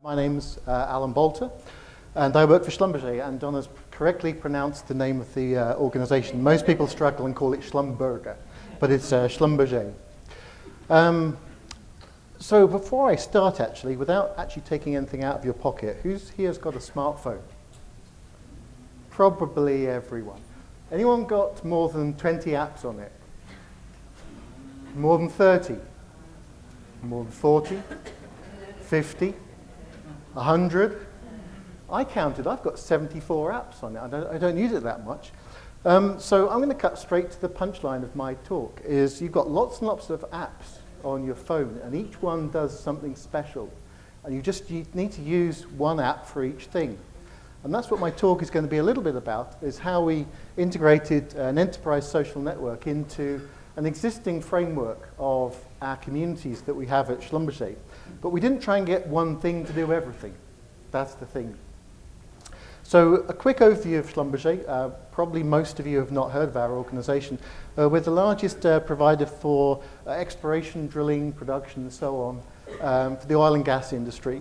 My name's Alan Boulter, and I work for Schlumberger, and Donna's correctly pronounced the name of the organization. Most people struggle and call it Schlumberger, but it's Schlumberger. So before I start, actually, without actually taking anything out of your pocket, who's here's got a smartphone? Probably everyone. Anyone got more than 20 apps on it? More than 30? More than 40? 50? 100? I counted, I've got 74 apps on it. I don't use it that much. So I'm going to cut straight to the punchline of my talk, is you've got lots and lots of apps on your phone, and each one does something special. And you need to use one app for each thing. And that's what my talk is going to be a little bit about, is how we integrated an enterprise social network into an existing framework of our communities that we have at Schlumberger. But we didn't try and get one thing to do everything. That's the thing. So a quick overview of Schlumberger. Probably most of you have not heard of our organization. We're the largest provider for exploration, drilling, production, and so on for the oil and gas industry.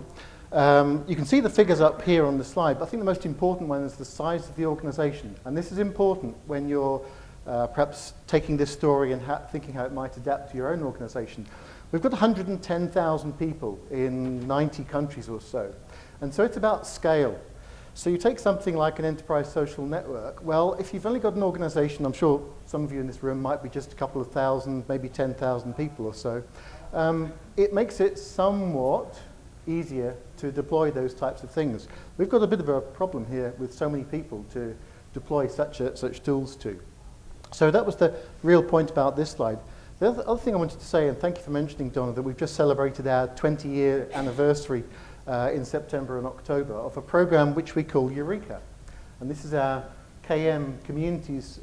You can see the figures up here on the slide, but I think the most important one is the size of the organization. And this is important when you're perhaps taking this story and thinking how it might adapt to your own organization. We've got 110,000 people in 90 countries or so. And so it's about scale. So you take something like an enterprise social network. Well, if you've only got an organization, I'm sure some of you in this room might be just a couple of thousand, maybe 10,000 people or so. It makes it somewhat easier to deploy those types of things. We've got a bit of a problem here with so many people to deploy such tools to. So that was the real point about this slide. The other thing I wanted to say, and thank you for mentioning, Donna, that we've just celebrated our 20-year anniversary in September and October of a program which we call Eureka. And this is our KM communities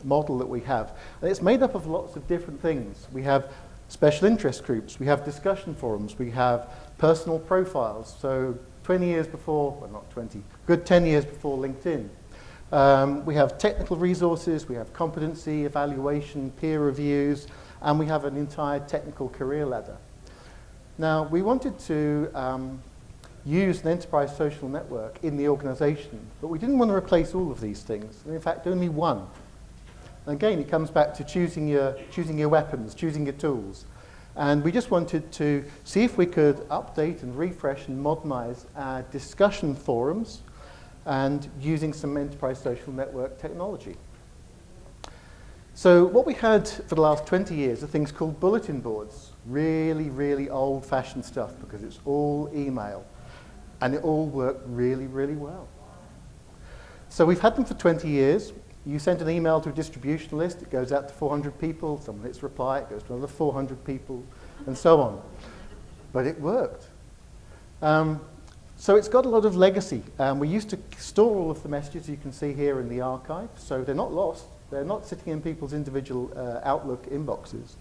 model that we have. And it's made up of lots of different things. We have special interest groups, we have discussion forums, we have personal profiles. So 20 years before, well not 20, good 10 years before LinkedIn. We have technical resources, we have competency, evaluation, peer reviews, and we have an entire technical career ladder. Now, we wanted to use an enterprise social network in the organization, but we didn't want to replace all of these things, and in fact, only one. And again, it comes back to choosing your weapons, choosing your tools. And we just wanted to see if we could update and refresh and modernize our discussion forums and using some enterprise social network technology. So what we had for the last 20 years are things called bulletin boards. Really, really old-fashioned stuff because it's all email. And it all worked really, really well. So we've had them for 20 years. You send an email to a distribution list, it goes out to 400 people, someone hits reply, it goes to another 400 people, and so on. But it worked. So it's got a lot of legacy. We used to store all of the messages you can see here in the archive, so they're not lost. They're not sitting in people's individual Outlook inboxes.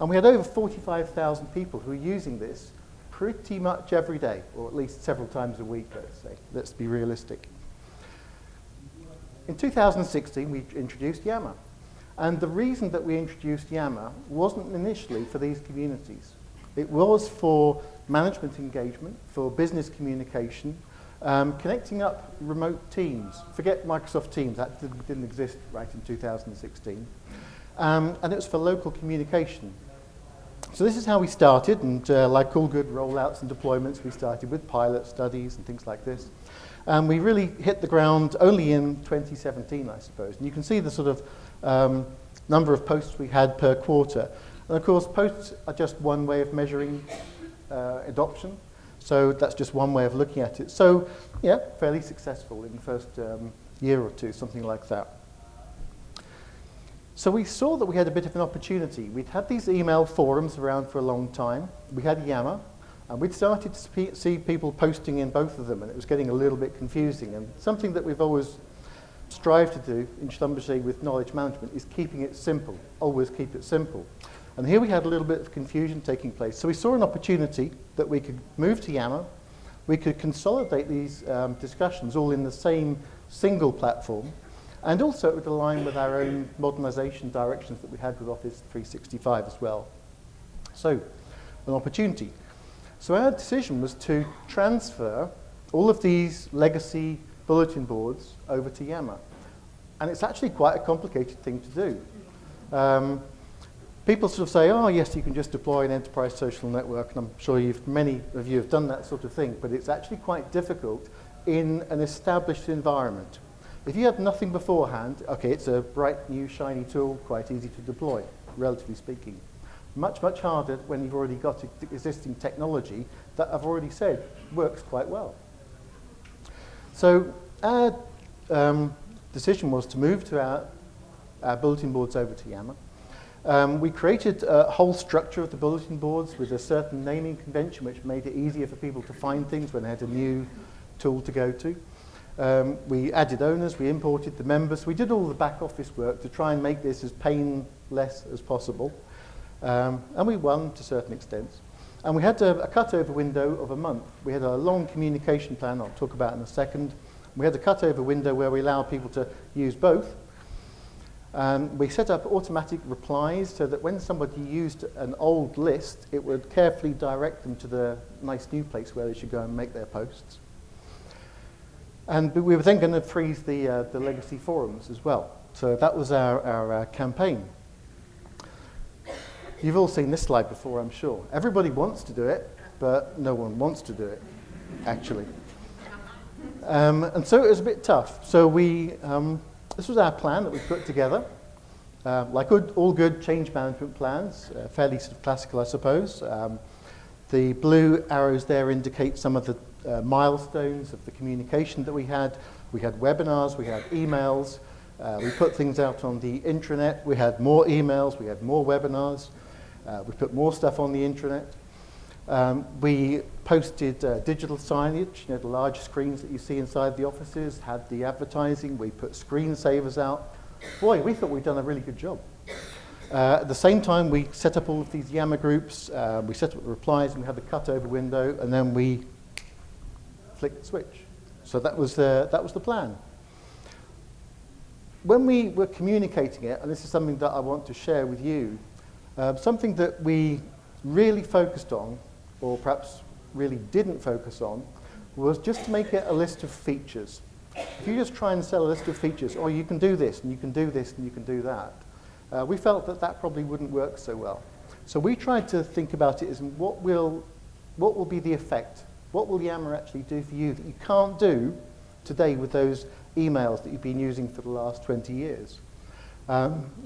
And we had over 45,000 people who are using this pretty much every day, or at least several times a week, let's say. Let's be realistic. In 2016, we introduced Yammer. And the reason that we introduced Yammer wasn't initially for these communities. It was for management engagement, for business communication, connecting up remote teams. Forget Microsoft Teams, that didn't exist right in 2016. And it was for local communication. So this is how we started, and like all good rollouts and deployments, we started with pilot studies and things like this. And we really hit the ground only in 2017, I suppose. And you can see the sort of number of posts we had per quarter. And of course, posts are just one way of measuring adoption. So that's just one way of looking at it. So yeah, fairly successful in the first year or two, something like that. So we saw that we had a bit of an opportunity. We'd had these email forums around for a long time. We had Yammer, and we'd started to see people posting in both of them, and it was getting a little bit confusing. And something that we've always strived to do in Schlumberger with knowledge management is keeping it simple. Always keep it simple. And here we had a little bit of confusion taking place. So we saw an opportunity that we could move to Yammer. We could consolidate these discussions all in the same single platform. And also it would align with our own modernization directions that we had with Office 365 as well. So, an opportunity. So our decision was to transfer all of these legacy bulletin boards over to Yammer. And it's actually quite a complicated thing to do. People sort of say, oh, yes, you can just deploy an enterprise social network, and I'm sure many of you have done that sort of thing, but it's actually quite difficult in an established environment. If you have nothing beforehand, okay, it's a bright, new, shiny tool, quite easy to deploy, relatively speaking. Much, much harder when you've already got existing technology that I've already said works quite well. So our decision was to move to our bulletin boards over to Yammer. We created a whole structure of the bulletin boards with a certain naming convention which made it easier for people to find things when they had a new tool to go to. We added owners, we imported the members, we did all the back office work to try and make this as painless as possible. And we won to certain extents. And we had a cutover window of a month. We had a long communication plan I'll talk about in a second. We had a cutover window where we allowed people to use both. We set up automatic replies so that when somebody used an old list, it would carefully direct them to the nice new place where they should go and make their posts. And we were then going to freeze the legacy forums as well. So that was our campaign. You've all seen this slide before, I'm sure. Everybody wants to do it, but no one wants to do it, actually. And so it was a bit tough. So this was our plan that we put together. Like all good change management plans, fairly sort of classical, I suppose. The blue arrows there indicate some of the milestones of the communication that we had. We had webinars, we had emails, we put things out on the intranet, we had more emails, we had more webinars, we put more stuff on the intranet. We posted digital signage, the large screens that you see inside the offices, had the advertising, we put screensavers out. Boy, we thought we'd done a really good job. At the same time, we set up all of these Yammer groups, we set up the replies, and we had the cutover window, and then we flicked the switch. So that was the plan. When we were communicating it, and this is something that I want to share with you, something that we really focused on, or perhaps really didn't focus on, was just to make it a list of features. If you just try and sell a list of features, or you can do this, and you can do this, and you can do that, we felt that that probably wouldn't work so well. So we tried to think about it as what will be the effect? What will Yammer actually do for you that you can't do today with those emails that you've been using for the last 20 years?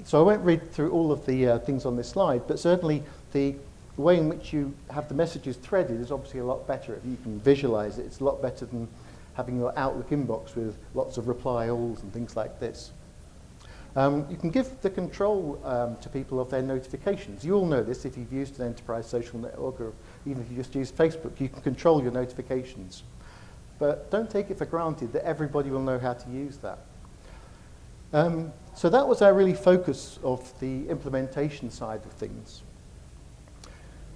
So I won't read through all of the things on this slide, but certainly the way in which you have the messages threaded is obviously a lot better. If you can visualize it, it's a lot better than having your Outlook inbox with lots of reply alls and things like this. You can give the control to people of their notifications. You all know this if you've used an enterprise social network, or even if you just use Facebook, you can control your notifications. But don't take it for granted that everybody will know how to use that. So that was our really focus of the implementation side of things.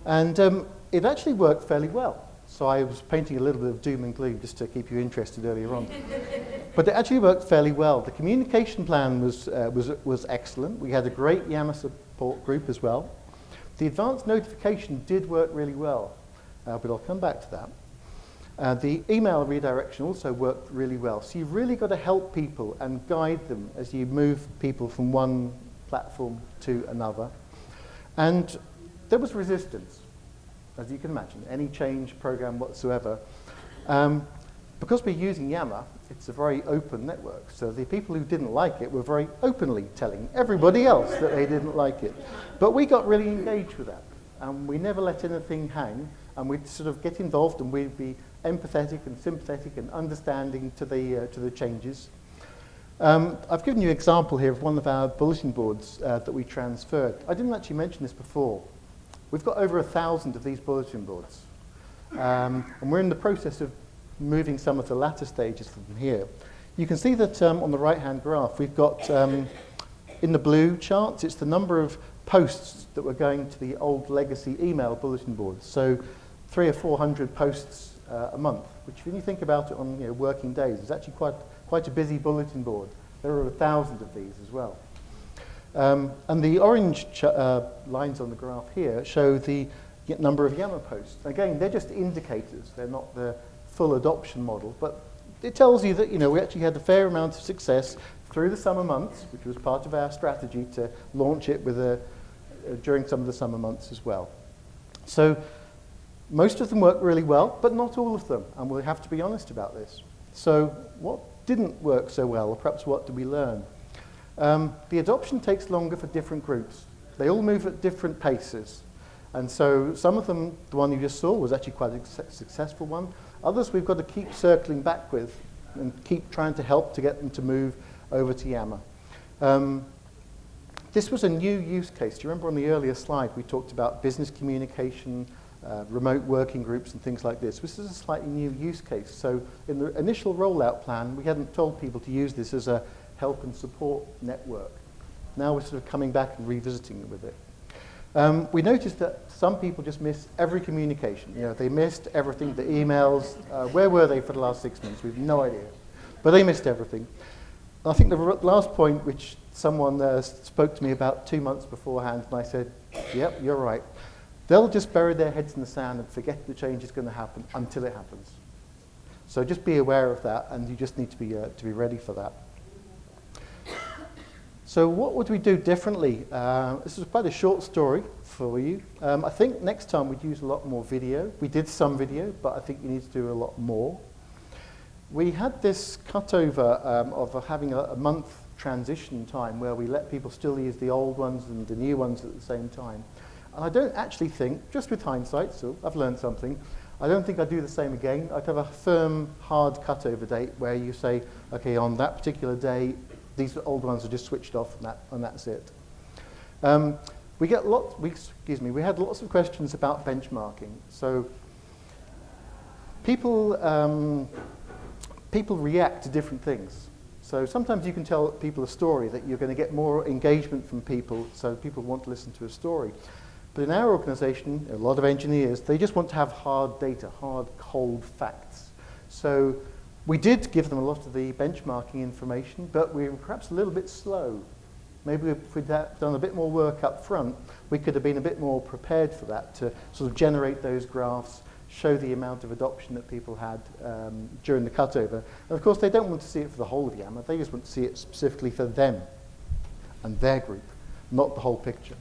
And it actually worked fairly well. So I was painting a little bit of doom and gloom just to keep you interested earlier on. But it actually worked fairly well. The communication plan was excellent. We had a great Yammer support group as well. The advanced notification did work really well, but I'll come back to that. The email redirection also worked really well. So you've really got to help people and guide them as you move people from one platform to another. And there was resistance, as you can imagine, any change program whatsoever. Because we're using Yammer, it's a very open network. So the people who didn't like it were very openly telling everybody else that they didn't like it. But we got really engaged with that. And we never let anything hang. And we'd sort of get involved, and we'd be empathetic and sympathetic and understanding to the changes. I've given you an example here of one of our bulletin boards that we transferred. I didn't actually mention this before. We've got over 1,000 of these bulletin boards. And we're in the process of moving some of the latter stages from here. You can see that on the right-hand graph, we've got, in the blue charts, it's the number of posts that were going to the old legacy email bulletin boards. So 300 or 400 posts a month, which when you think about it on working days, is actually quite a busy bulletin board. There are 1,000 of these as well. And the orange lines on the graph here show the number of Yammer posts. Again, they're just indicators. They're not the full adoption model, but it tells you that we actually had a fair amount of success through the summer months, which was part of our strategy to launch it during some of the summer months as well. So most of them work really well, but not all of them, and we'll have to be honest about this. So what didn't work so well, or perhaps what did we learn? The adoption takes longer for different groups. They all move at different paces. And so some of them, the one you just saw, was actually quite a successful one. Others we've got to keep circling back with and keep trying to help to get them to move over to Yammer. This was a new use case. Do you remember on the earlier slide we talked about business communication, remote working groups and things like this? This is a slightly new use case. So in the initial rollout plan, we hadn't told people to use this as a help and support network. Now we're sort of coming back and revisiting it with it. We noticed that some people just miss every communication. They missed everything, the emails. Where were they for the last 6 months? We have no idea. But they missed everything. I think the last point, which someone spoke to me about 2 months beforehand, and I said, yep, you're right. They'll just bury their heads in the sand and forget the change is going to happen until it happens. So just be aware of that, and you just need to be ready for that. So what would we do differently? This is quite a short story for you. I think next time we'd use a lot more video. We did some video, but I think you need to do a lot more. We had this cutover of having a month transition time where we let people still use the old ones and the new ones at the same time. And I don't actually think, just with hindsight, so I've learned something, I don't think I'd do the same again. I'd have a firm, hard cutover date where you say, okay, on that particular day, these old ones are just switched off and that's it. We had lots of questions about benchmarking. So people react to different things. So sometimes you can tell people a story that you're going to get more engagement from people, so people want to listen to a story. But in our organization, a lot of engineers, they just want to have hard data, hard, cold facts. So we did give them a lot of the benchmarking information, but we were perhaps a little bit slow. Maybe if we'd done a bit more work up front, we could have been a bit more prepared for that, to sort of generate those graphs, show the amount of adoption that people had during the cutover. And of course, they don't want to see it for the whole of Yammer. They just want to see it specifically for them and their group, not the whole picture.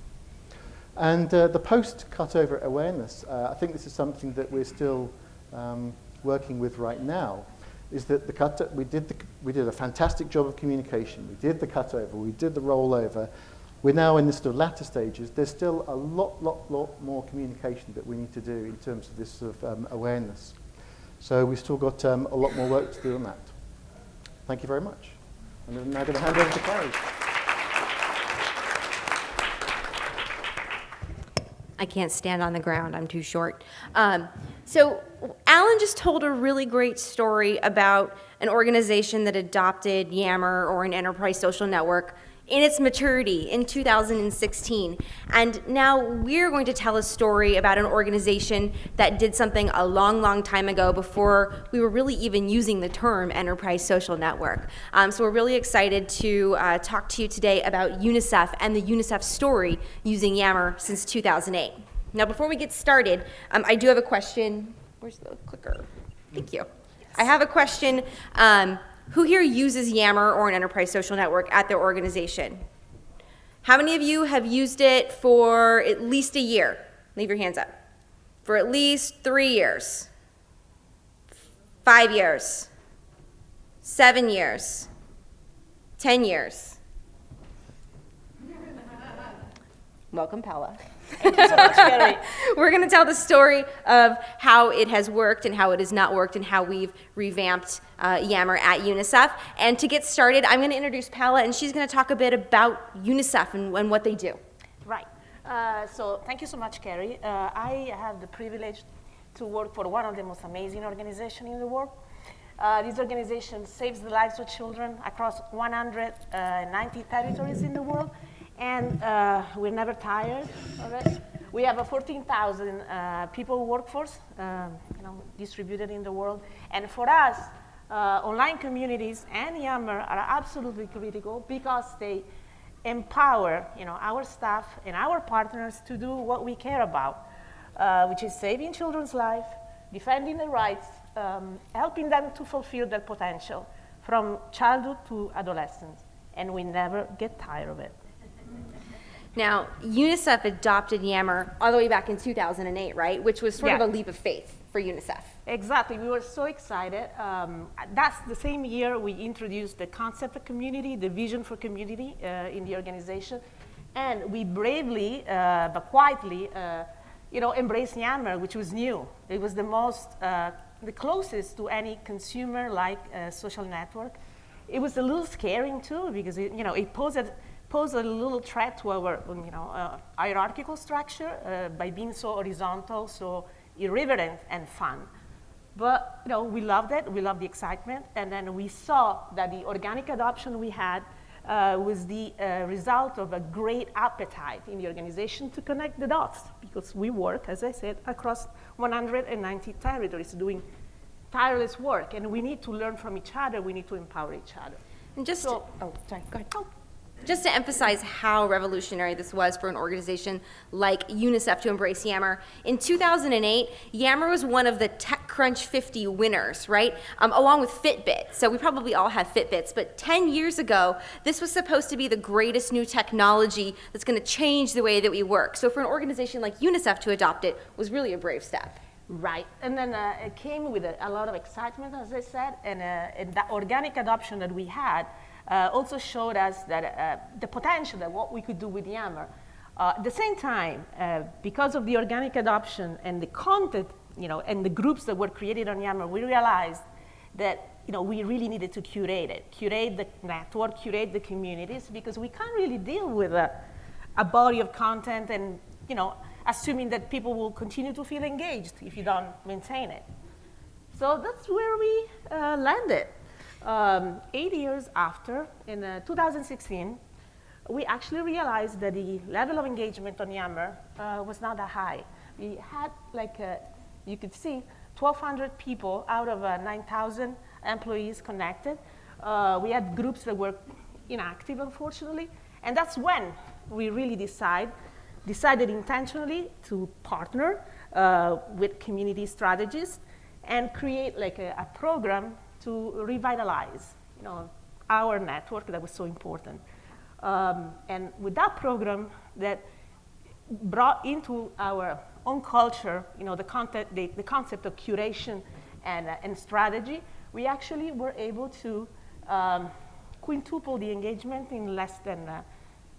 And the post-cutover awareness, I think this is something that we're still working with right now, is that we did a fantastic job of communication. We did the cutover, we did the rollover. We're now in the sort of latter stages. There's still a lot more communication that we need to do in terms of this sort of awareness. So we've still got a lot more work to do on that. Thank you very much. I'm now going to hand over to Carrie. I can't stand on the ground, I'm too short. So Alan just told a really great story about an organization that adopted Yammer, or an enterprise social network, in its maturity in 2016. And now we're going to tell a story about an organization that did something a long time ago, before we were really even using the term enterprise social network. So we're really excited to talk to you today about UNICEF and the UNICEF story using Yammer since 2008. Now before we get started, I do have a question. Where's the clicker? Thank you. I have a question. Who here uses Yammer or an enterprise social network at their organization? How many of you have used it for at least a year? Leave your hands up. For at least 3 years, 5 years, 7 years, 10 years. Welcome, Paola. Thank you so much, Carrie. We're going to tell the story of how it has worked and how it has not worked, and how we've revamped Yammer at UNICEF. And to get started, I'm going to introduce Paola, and she's going to talk a bit about UNICEF and what they do. Right. So thank you so much, Carrie. I have the privilege to work for one of the most amazing organizations in the world. This organization saves the lives of children across 190 territories in the world. And we're never tired of it. We have a 14,000 people workforce, distributed in the world. And for us, online communities and Yammer are absolutely critical, because they empower, our staff and our partners to do what we care about. which is saving children's life, defending their rights, helping them to fulfill their potential from childhood to adolescence. And we never get tired of it. Now, UNICEF adopted Yammer all the way back in 2008, right? Which was sort of a leap of faith for UNICEF. Exactly, we were so excited. That's the same year we introduced the concept of community, the vision for community in the organization. And we bravely, but quietly, embraced Yammer, which was new. It was the closest to any consumer-like social network. It was a little scaring too, because it posed a little threat to our hierarchical structure by being so horizontal, so irreverent and fun. But we loved it, we loved the excitement, and then we saw that the organic adoption we had was the result of a great appetite in the organization to connect the dots, because we work, as I said, across 190 territories doing tireless work, and we need to learn from each other, we need to empower each other. And just So- sorry, go ahead. Just to emphasize how revolutionary this was for an organization like UNICEF to embrace Yammer, in 2008, Yammer was one of the TechCrunch 50 winners, right? Along with Fitbit. So we probably all have Fitbits, but 10 years ago, this was supposed to be the greatest new technology that's going to change the way that we work. So for an organization like UNICEF to adopt it was really a brave step. Right, and then it came with a lot of excitement, as I said, and that organic adoption that we had also showed us that the potential that what we could do with Yammer. At the same time, because of the organic adoption and the content, and the groups that were created on Yammer, we realized that we really needed to curate the network, curate the communities, because we can't really deal with a body of content and assuming that people will continue to feel engaged if you don't maintain it. So that's where we landed. 8 years after, in 2016, we actually realized that the level of engagement on Yammer was not that high. We had, you could see, 1,200 people out of 9,000 employees connected. We had groups that were inactive, unfortunately, and that's when we really decided intentionally to partner with community strategists and create a program to revitalize our network that was so important. And with that program that brought into our own culture the concept of curation and strategy, we actually were able to quintuple the engagement in less than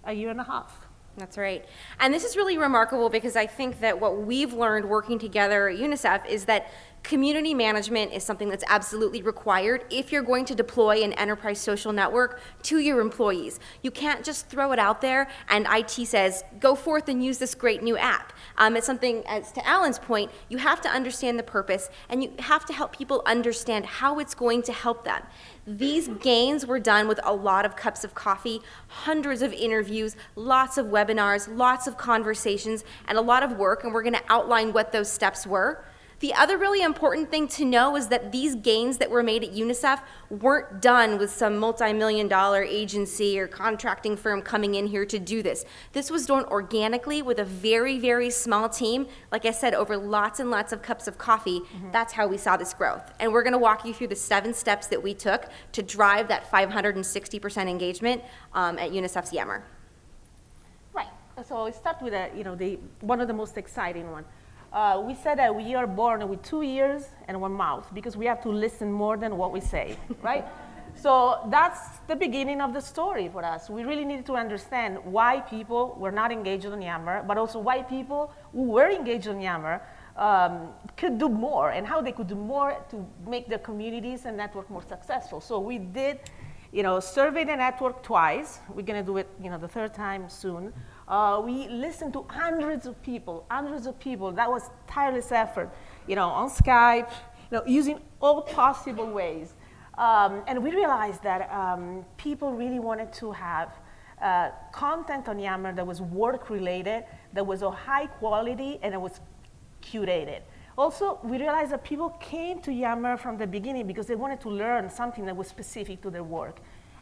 a year and a half. That's right. And this is really remarkable because I think that what we've learned working together at UNICEF is that community management is something that's absolutely required if you're going to deploy an enterprise social network to your employees. You can't just throw it out there and IT says, go forth and use this great new app. It's something, as to Alan's point, you have to understand the purpose and you have to help people understand how it's going to help them. These gains were done with a lot of cups of coffee, hundreds of interviews, lots of webinars, lots of conversations, and a lot of work, and we're going to outline what those steps were. The other really important thing to know is that these gains that were made at UNICEF weren't done with some multi-million-dollar agency or contracting firm coming in here to do this. This was done organically with a very, very small team. Like I said, over lots and lots of cups of coffee. That's how we saw this growth. And we're going to walk you through the 7 steps that we took to drive that 560% engagement at UNICEF's Yammer. Right. So we start with one of the most exciting ones. We said that we are born with 2 ears and 1 mouth because we have to listen more than what we say, right? So that's the beginning of the story for us. We really needed to understand why people were not engaged on Yammer, but also why people who were engaged on Yammer could do more and how they could do more to make their communities and network more successful. So we did, survey the network twice. We're going to do it, the 3rd time soon. We listened to hundreds of people. That was tireless effort, on Skype, using all possible ways. And we realized that people really wanted to have content on Yammer that was work-related, that was of high quality, and it was curated. Also, we realized that people came to Yammer from the beginning because they wanted to learn something that was specific to their work.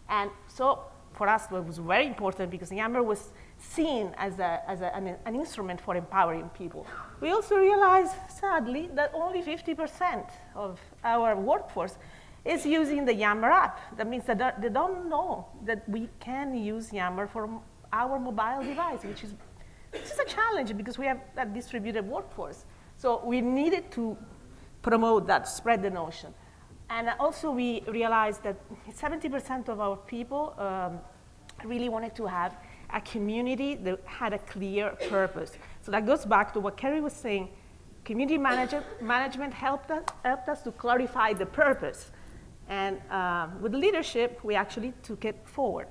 And so for us, it was very important because Yammer was seen as an instrument for empowering people. We also realized, sadly, that only 50% of our workforce is using the Yammer app. That means that they don't know that we can use Yammer for our mobile device, which is a challenge because we have that distributed workforce. So we needed to promote that, spread the notion. And also we realized that 70% of our people really wanted to have a community that had a clear purpose. So that goes back to what Carrie was saying. Community management helped us to clarify the purpose. And with leadership, we actually took it forward.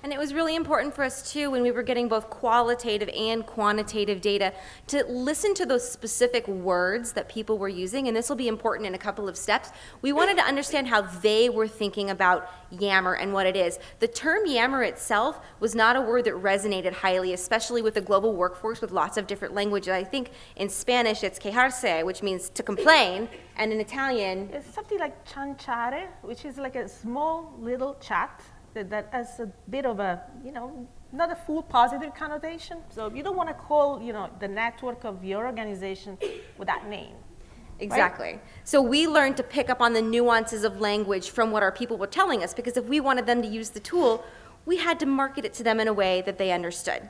And it was really important for us, too, when we were getting both qualitative and quantitative data, to listen to those specific words that people were using, and this will be important in a couple of steps. We wanted to understand how they were thinking about Yammer and what it is. The term Yammer itself was not a word that resonated highly, especially with the global workforce with lots of different languages. I think in Spanish it's quejarse, which means to complain, and in Italian... It's something like cianciare, which is like a small little chat that has a bit of a, not a full positive connotation. So you don't want to call, the network of your organization with that name. Exactly. Right? So we learned to pick up on the nuances of language from what our people were telling us, because if we wanted them to use the tool, we had to market it to them in a way that they understood.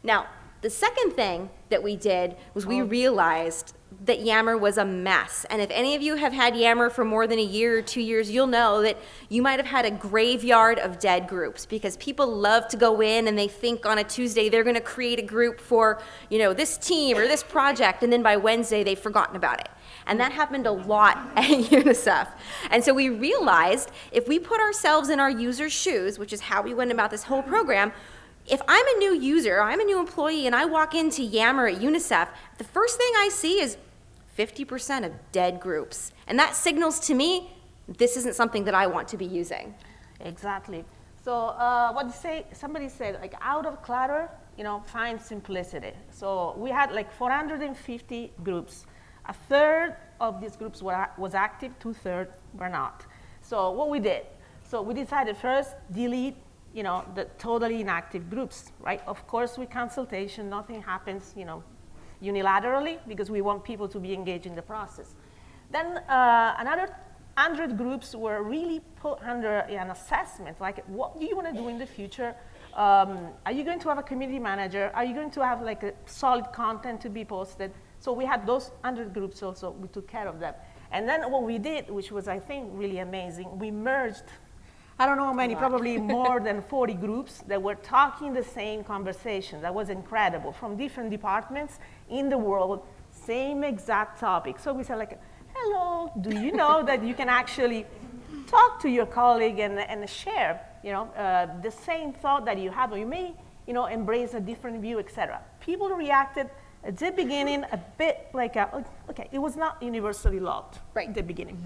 Now, the second thing that we did was we realized that Yammer was a mess. And if any of you have had Yammer for more than a year or 2 years, you'll know that you might have had a graveyard of dead groups, because people love to go in and they think on a Tuesday they're going to create a group for, this team or this project, and then by Wednesday they've forgotten about it. And that happened a lot at UNICEF. And so we realized if we put ourselves in our users' shoes, which is how we went about this whole program, if I'm a new user, I'm a new employee, and I walk into Yammer at UNICEF, the first thing I see is 50% of dead groups. And that signals to me, this isn't something that I want to be using. Exactly. So somebody said, like, out of clutter, find simplicity. So we had like 450 groups. A third of these groups was active, 2/3 were not. So what we did, we decided first, delete the totally inactive groups, right? Of course, with consultation, nothing happens, unilaterally, because we want people to be engaged in the process. Then another 100 groups were really put under an assessment, like, what do you want to do in the future? Are you going to have a community manager? Are you going to have like a solid content to be posted? So we had those 100 groups also, we took care of them. And then what we did, which was, I think, really amazing, we merged, I don't know how many, probably more than 40 groups that were talking the same conversation. That was incredible, from different departments in the world, same exact topic. So we said, like, hello, do you know that you can actually talk to your colleague and share, the same thought that you have, or you may, embrace a different view, etc. People reacted at the beginning a bit like, okay, it was not universally loved right at the beginning,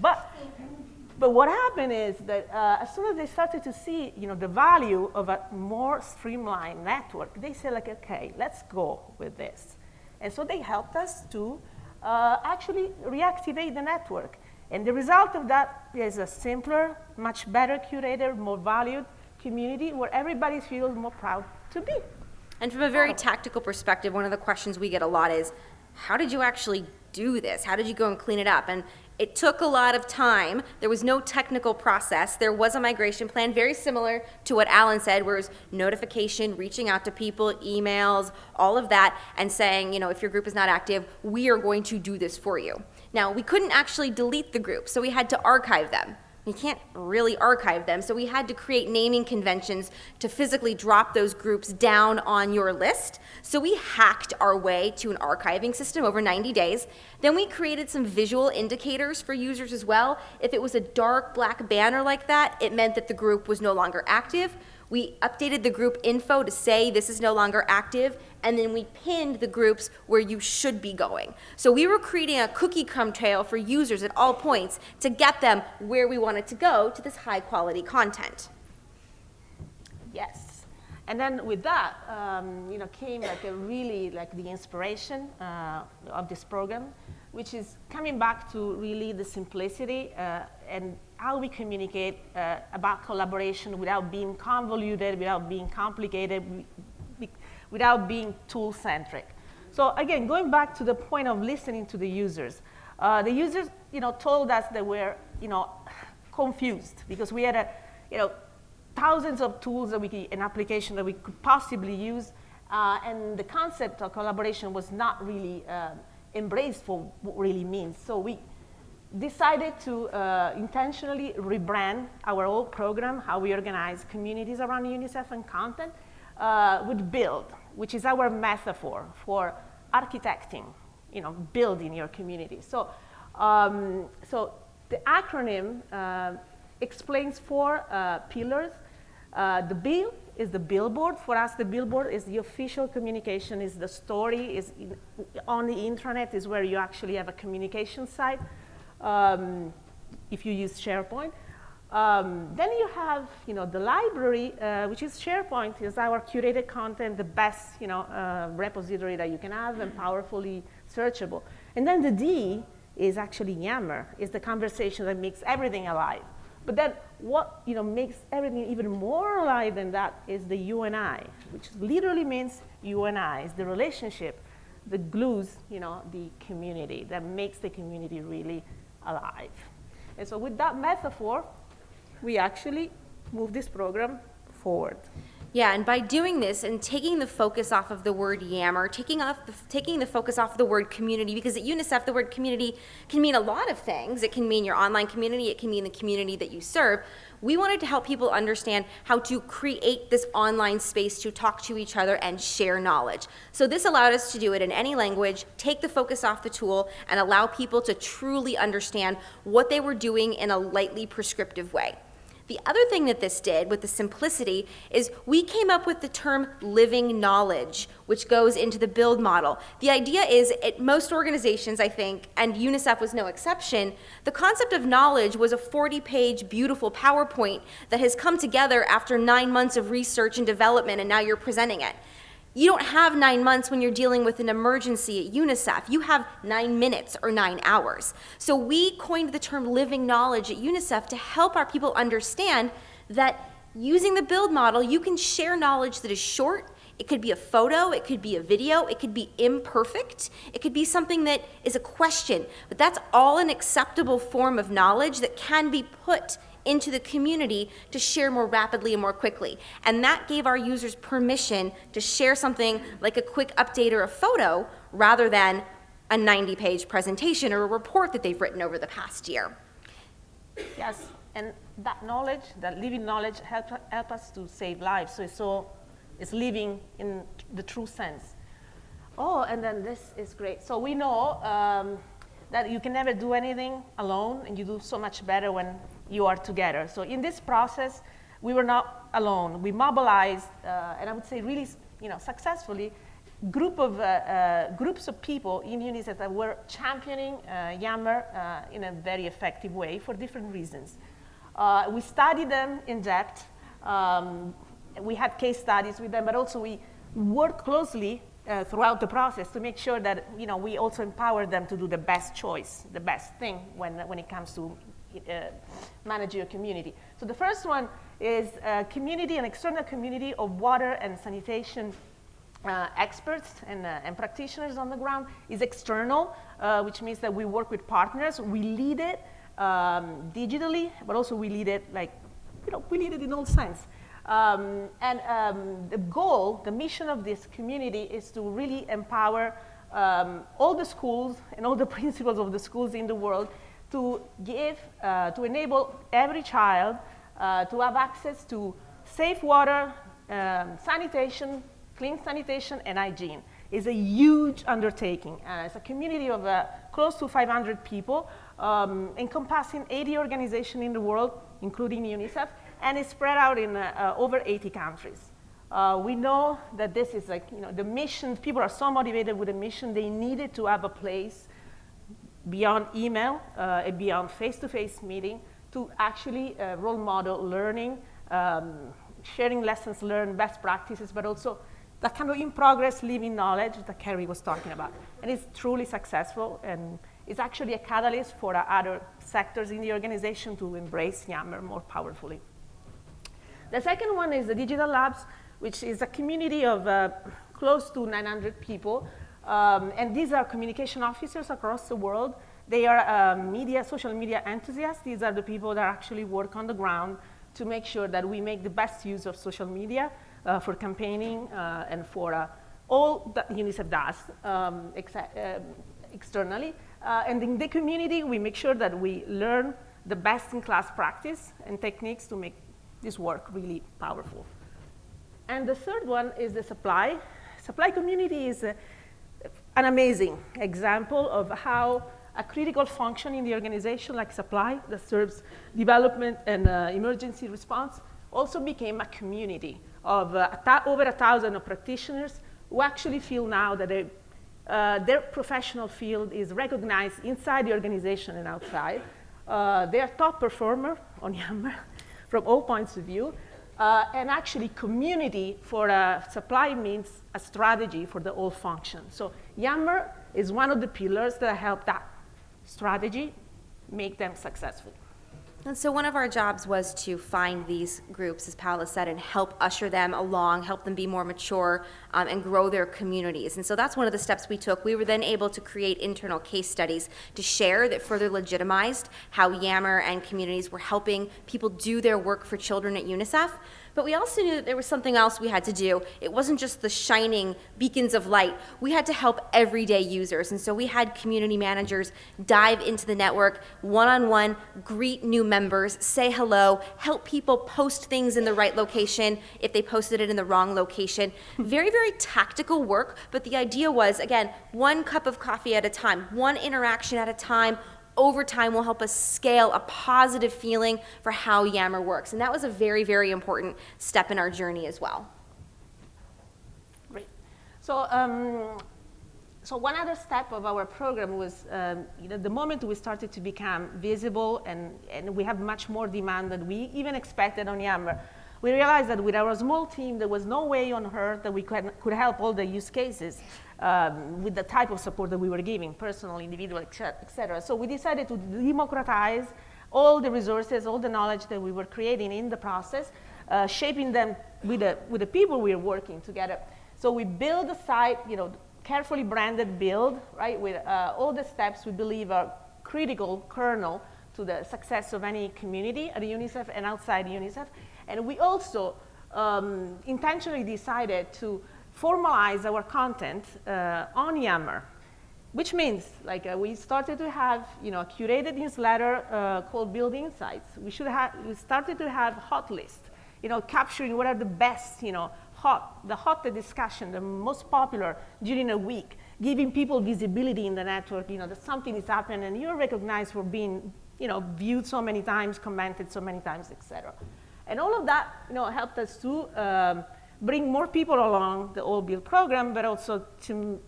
But what happened is that as soon as they started to see, the value of a more streamlined network, they said, like, okay, let's go with this. And so they helped us to actually reactivate the network. And the result of that is a simpler, much better curated, more valued community where everybody feels more proud to be. And from a very tactical perspective, one of the questions we get a lot is, how did you actually do this? How did you go and clean it up? And it took a lot of time. There was no technical process. There was a migration plan, very similar to what Alan said, where it was notification, reaching out to people, emails, all of that, and saying, if your group is not active, we are going to do this for you. Now, we couldn't actually delete the group, so we had to archive them. You can't really archive them, so we had to create naming conventions to physically drop those groups down on your list. So we hacked our way to an archiving system over 90 days. Then we created some visual indicators for users as well. If it was a dark black banner like that, it meant that the group was no longer active. We updated the group info to say this is no longer active, and then we pinned the groups where you should be going. So we were creating a cookie crumb trail for users at all points to get them where we wanted to go to this high quality content. Yes. And then with that, came the inspiration of this program, which is coming back to really the simplicity and how we communicate about collaboration without being convoluted, without being complicated. without being tool-centric. So again, going back to the point of listening to the users told us they were confused because we had thousands of tools and applications that we could possibly use, and the concept of collaboration was not really embraced for what it really means. So we decided to intentionally rebrand our whole program, how we organize communities around UNICEF and content, with BUILD, which is our metaphor for architecting, building your community. So, so the acronym explains 4 pillars. The B is the billboard. For us, the billboard is the official communication, is the story, on the intranet is where you actually have a communication site, if you use SharePoint. Then you have, the library, which is SharePoint, is our curated content, the best, repository that you can have and powerfully searchable. And then the D is actually Yammer, is the conversation that makes everything alive. But then what makes everything even more alive than that is the UNI, which literally means UNI, is the relationship that glues the community, that makes the community really alive. And so with that metaphor, we actually move this program forward. Yeah, and by doing this and taking the focus off of the word Yammer, taking the focus off of the word community, because at UNICEF the word community can mean a lot of things. It can mean your online community, it can mean the community that you serve. We wanted to help people understand how to create this online space to talk to each other and share knowledge. So this allowed us to do it in any language, take the focus off the tool, and allow people to truly understand what they were doing in a lightly prescriptive way. The other thing that this did with the simplicity is we came up with the term living knowledge, which goes into the build model. The idea is at most organizations, I think, and UNICEF was no exception, the concept of knowledge was a 40-page beautiful PowerPoint that has come together after 9 months of research and development, and now you're presenting it. You don't have 9 months when you're dealing with an emergency at UNICEF. You have 9 minutes or 9 hours. So we coined the term living knowledge at UNICEF to help our people understand that using the build model, you can share knowledge that is short. It could be a photo, it could be a video, it could be imperfect, it could be something that is a question, but that's all an acceptable form of knowledge that can be put into the community to share more rapidly and more quickly. And that gave our users permission to share something like a quick update or a photo rather than a 90-page presentation or a report that they've written over the past year. Yes, and that knowledge, that living knowledge, help us to save lives. So it's living in the true sense. Oh, and then this is great. So we know that you can never do anything alone, and you do so much better when you are together. So in this process, we were not alone. We mobilized, and I would say really, successfully, groups of people in UNICEF that were championing Yammer in a very effective way for different reasons. We studied them in depth. We had case studies with them, but also we worked closely throughout the process to make sure that we also empower them to do the best choice, the best thing when it comes to manage your community. So the first one is a community, an external community of water and sanitation experts and practitioners on the ground. Is external, which means that we work with partners. We lead it digitally, but also we lead it we lead it in all sense. The goal, the mission of this community is to really empower all the schools and all the principals of the schools in the world to enable every child to have access to safe water, sanitation, clean sanitation, and hygiene. It's a huge undertaking. It's a community of close to 500 people, encompassing 80 organizations in the world, including UNICEF, and it's spread out in over 80 countries. We know that this is the mission. People are so motivated with the mission. They needed to have a place beyond email and beyond face-to-face meeting to actually role model learning, sharing lessons learned, best practices, but also that kind of in-progress living knowledge that Carrie was talking about. And it's truly successful, and it's actually a catalyst for other sectors in the organization to embrace Yammer more powerfully. The second one is the Digital Labs, which is a community of close to 900 people. And these are communication officers across the world. They are social media enthusiasts. These are the people that actually work on the ground to make sure that we make the best use of social media for campaigning and for all that UNICEF does externally. And in the community, we make sure that we learn the best-in-class practice and techniques to make this work really powerful. And the third one is the supply. Supply community is an amazing example of how a critical function in the organization like supply that serves development and emergency response also became a community of over 1,000 practitioners who actually feel now that their professional field is recognized inside the organization and outside. They are top performer on Yammer from all points of view. And actually, community for supply means a strategy for the whole function. So Yammer is one of the pillars that help that strategy make them successful. And so one of our jobs was to find these groups, as Paola said, and help usher them along, help them be more mature, and grow their communities. And so that's one of the steps we took. We were then able to create internal case studies to share that further legitimized how Yammer and communities were helping people do their work for children at UNICEF. But we also knew that there was something else we had to do. It wasn't just the shining beacons of light. We had to help everyday users. And so we had community managers dive into the network, one-on-one, greet new members, say hello, help people post things in the right location if they posted it in the wrong location. Very, very tactical work, but the idea was, again, one cup of coffee at a time, one interaction at a time. Over time will help us scale a positive feeling for how Yammer works. And that was a very, very important step in our journey as well. Great. So, so one other step of our program was, the moment we started to become visible and we have much more demand than we even expected on Yammer, we realized that with our small team, there was no way on earth that we could help all the use cases with the type of support that we were giving, personal, individual, et cetera. So we decided to democratize all the resources, all the knowledge that we were creating in the process, shaping them with the people we were working together. So we build a site, carefully branded build, right, with all the steps we believe are critical kernel to the success of any community at UNICEF and outside UNICEF. And we also intentionally decided to formalize our content on Yammer, which means we started to have a curated newsletter called Build Insights. We started to have hot list, capturing what are the best, the hottest discussion, the most popular during a week, giving people visibility in the network, that something is happening and you're recognized for being, viewed so many times, commented so many times, et cetera. And all of that, helped us to bring more people along the whole build program, but also to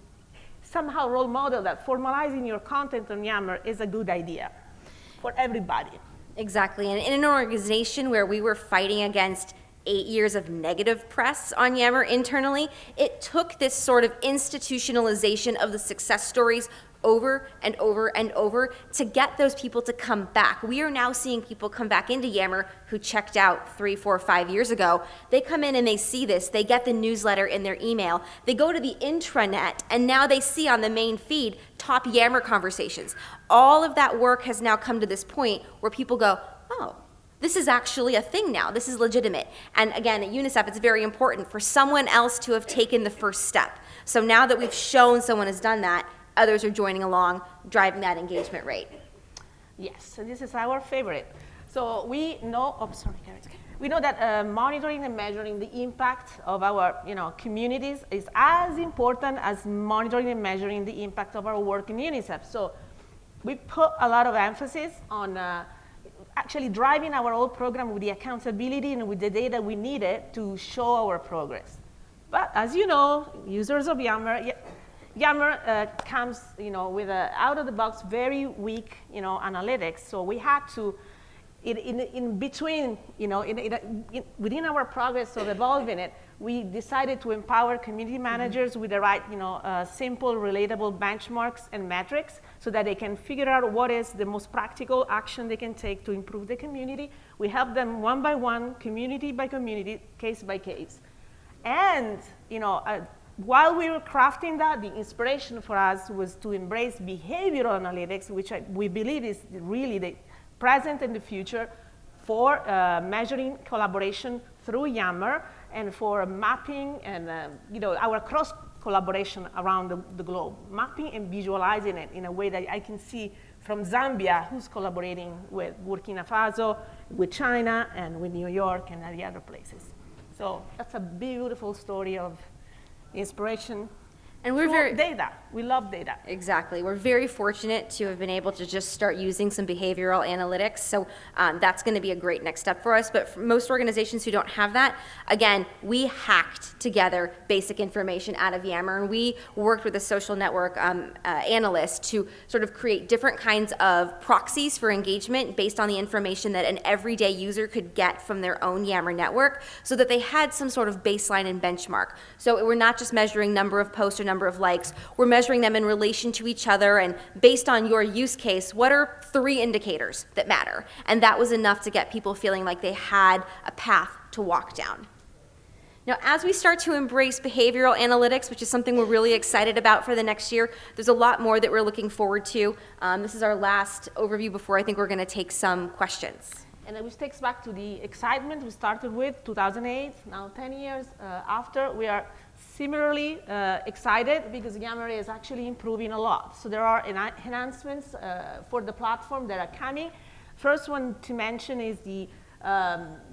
somehow role model that formalizing your content on Yammer is a good idea for everybody. Exactly, and in an organization where we were fighting against 8 years of negative press on Yammer internally, it took this sort of institutionalization of the success stories over and over and over to get those people to come back. We are now seeing people come back into Yammer who checked out 3, 4, 5 years ago. They come in and they see this. They get the newsletter in their email. They go to the intranet, and now they see on the main feed top Yammer conversations. All of that work has now come to this point where people go, oh, this is actually a thing now. This is legitimate. And again, at UNICEF, it's very important for someone else to have taken the first step. So now that we've shown someone has done that, others are joining along, driving that engagement rate. Yes, so this is our favorite. So we know, we know that monitoring and measuring the impact of our communities is as important as monitoring and measuring the impact of our work in UNICEF. So we put a lot of emphasis on actually driving our whole program with the accountability and with the data we needed to show our progress. But as you know, users of Yammer, Yammer comes, with out of the box, very weak, analytics. So we had to, in between, within our progress of evolving it, we decided to empower community managers with the right, simple, relatable benchmarks and metrics, so that they can figure out what is the most practical action they can take to improve the community. We help them one by one, community by community, case by case, and while we were crafting that, the inspiration for us was to embrace behavioral analytics, which we believe is really the present and the future for measuring collaboration through Yammer and for mapping and our cross collaboration around the globe, mapping and visualizing it in a way that I can see from Zambia, who's collaborating with Burkina Faso, with China, and with New York and the other places. So that's a beautiful story of inspiration. And we're very data. We love data. Exactly. We're very fortunate to have been able to just start using some behavioral analytics. So that's going to be a great next step for us. But for most organizations who don't have that, again, we hacked together basic information out of Yammer, and we worked with a social network analyst to sort of create different kinds of proxies for engagement based on the information that an everyday user could get from their own Yammer network, so that they had some sort of baseline and benchmark. So we're not just measuring number of posts or number of likes, we're measuring them in relation to each other, and based on your use case, what are 3 indicators that matter? And that was enough to get people feeling like they had a path to walk down. Now, as we start to embrace behavioral analytics, which is something we're really excited about for the next year, there's a lot more that we're looking forward to. This is our last overview before I think we're going to take some questions. And which takes back to the excitement we started with 2008, now 10 years after. We are similarly excited because Yammer is actually improving a lot. So there are enhancements for the platform that are coming. First one to mention is the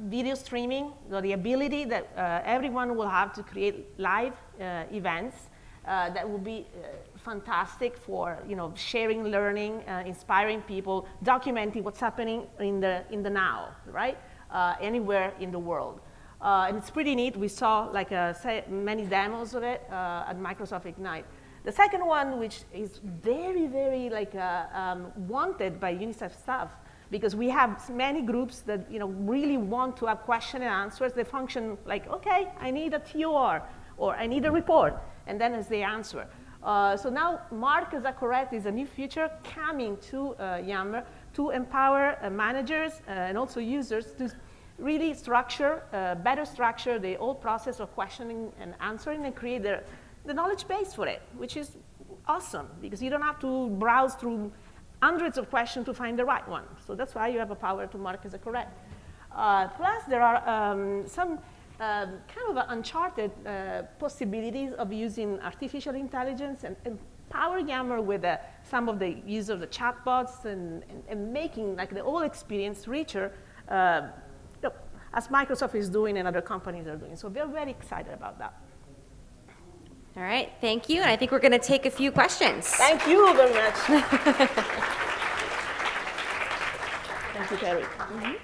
video streaming, so the ability that everyone will have to create live events that will be fantastic for sharing, learning, inspiring people, documenting what's happening in the now, right? Anywhere in the world. And it's pretty neat. We saw many demos of it at Microsoft Ignite. The second one, which is very, very wanted by UNICEF staff, because we have many groups that really want to have question and answers. They function like, okay, I need a TOR, or I need a report, and then as they answer. So now, Mark, is that correct, is a new feature coming to Yammer to empower managers and also users to really better structure the whole process of questioning and answering, and create the knowledge base for it, which is awesome, because you don't have to browse through hundreds of questions to find the right one. So that's why you have a power to mark as a correct. Plus, there are some kind of uncharted possibilities of using artificial intelligence and power Yammer with some of the use of the chatbots and making the whole experience richer, as Microsoft is doing and other companies are doing. So we're very excited about that. All right, thank you. And I think we're going to take a few questions. Thank you very much. Thank you, Carrie. Mm-hmm.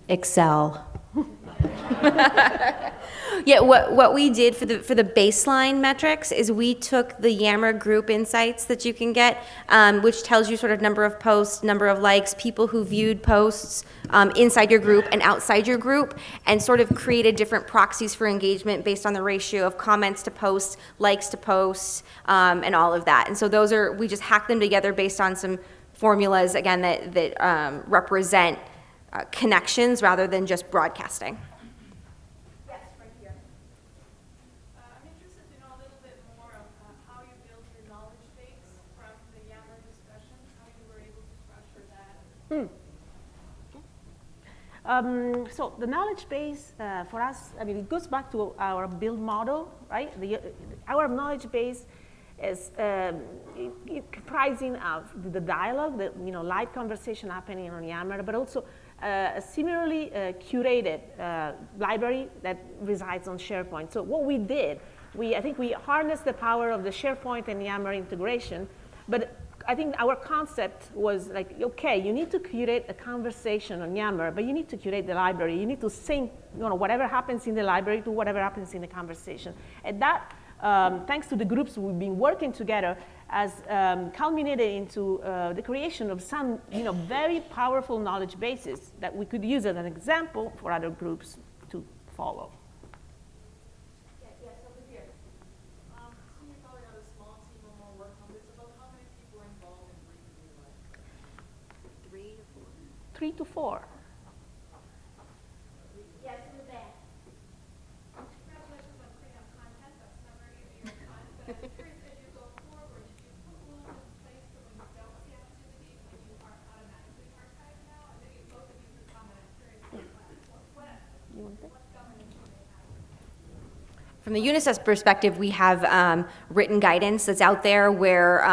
Excel. Yeah, what we did for the baseline metrics is we took the Yammer group insights that you can get, which tells you sort of number of posts, number of likes, people who viewed posts inside your group and outside your group, and sort of created different proxies for engagement based on the ratio of comments to posts, likes to posts, and all of that. And so we just hacked them together based on some formulas, again, that represent connections rather than just broadcasting. Yes, right here. I'm interested to know a little bit more of how you built your knowledge base from the Yammer discussion, how you were able to structure that. So the knowledge base for us, it goes back to our build model, right? Our knowledge base is comprising of the dialogue, the live conversation happening on Yammer, but also a similarly curated library that resides on SharePoint. So what we did, I think we harnessed the power of the SharePoint and Yammer integration, but I think our concept was okay, you need to curate a conversation on Yammer, but you need to curate the library. You need to sync whatever happens in the library to whatever happens in the conversation. And that, thanks to the groups we've been working together, has culminated into the creation of some very powerful knowledge bases that we could use as an example for other groups to follow. Yes, over here. So you probably have a small team or more work on this. 3 to 4. Yes, in the back. Congratulations on putting out content. That's never easy or fun. But I'm curious, as you go forward, do you put rules in place so when you don't see activity, when you are automatically archived now? And maybe both of you could comment. I'm curious what governance do they have? From the UNICEF perspective, we have written guidance that's out there where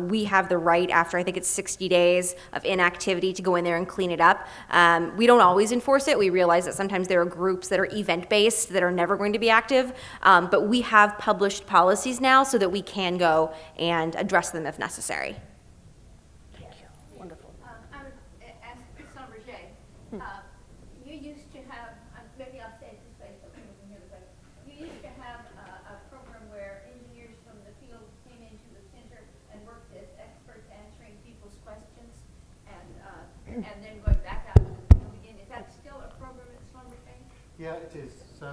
we have the right after, I think it's 60 days of inactivity, to go in there and clean it up. We don't always enforce it. We realize that sometimes there are groups that are event-based that are never going to be active, but we have published policies now so that we can go and address them if necessary. Wonderful. I'm ask Schlumberger. You used to have, maybe I'll say it this way so people can hear the question. You used to have a program where engineers from the field came into the center and worked as experts answering people's questions and then going back out to the field again. Is that still a program at Schlumberger? Yeah, it is. So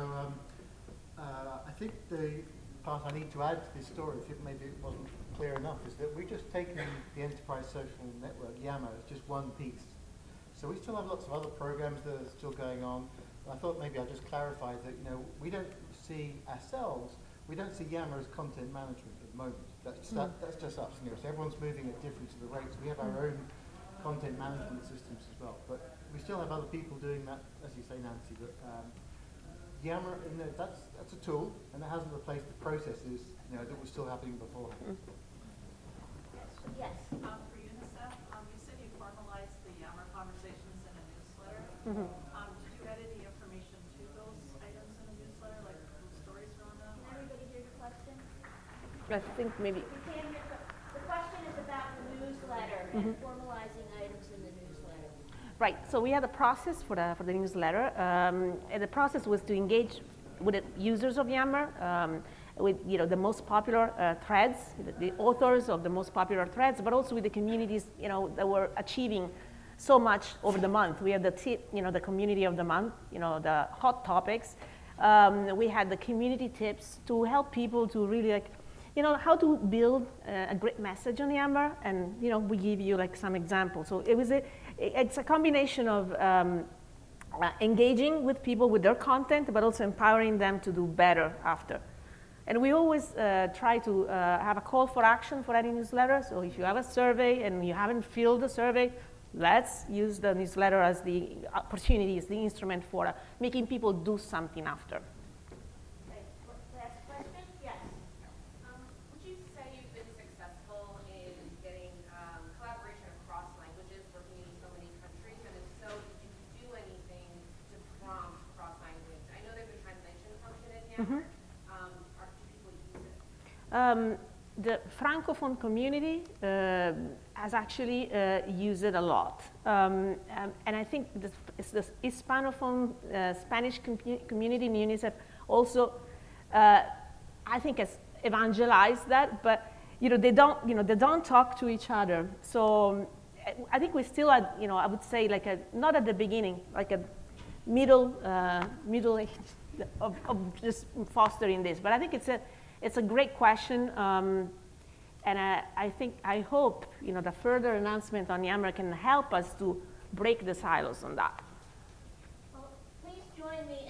I think the part I need to add to this story, if maybe it wasn't clear enough, is that we've just taken the Enterprise Social Network, Yammer, as just one piece. So we still have lots of other programs that are still going on. I thought maybe I'll just clarify that, we don't see ourselves, we don't see Yammer as content management at the moment. That's just us. So everyone's moving at different to the rates. We have our own content management systems as well. But we still have other people doing that, as you say, Nancy. But Yammer, that's a tool, and it hasn't replaced the processes that were still happening beforehand. Yes. For UNICEF, you said you formalized the Yammer conversations in a newsletter. Did you edit the information to those items in the newsletter, like whose stories are on them? Can everybody hear the question? I think maybe. We can't hear the question is about the newsletter and formalizing items in the newsletter. Right. So we had a process for the newsletter, and the process was to engage with the users of Yammer, with the most popular threads, the authors of the most popular threads, but also with the communities that were achieving so much over the month. We had the community of the month, the hot topics. We had the community tips to help people to really how to build a great message on Yammer, and we give you some examples. So it's a combination of engaging with people with their content, but also empowering them to do better after. And we always try to have a call for action for any newsletter. So if you have a survey and you haven't filled the survey, let's use the newsletter as the opportunity, as the instrument for making people do something after. Okay. Last question? Yes. Would you say you've been successful in getting collaboration across languages, working in so many countries? And if so, did you do anything to prompt cross-language? I know there's a translation function in Yammer. The Francophone community has actually used it a lot. And I think it's the Hispanophone Spanish community in UNICEF also, I think, has evangelized that, but they don't talk to each other. So I think we still at, I would say not at the beginning, like a middle age of just fostering this. But I think it's a great question, and I hope the further announcement on Yammer can help us to break the silos on that. Well, please join me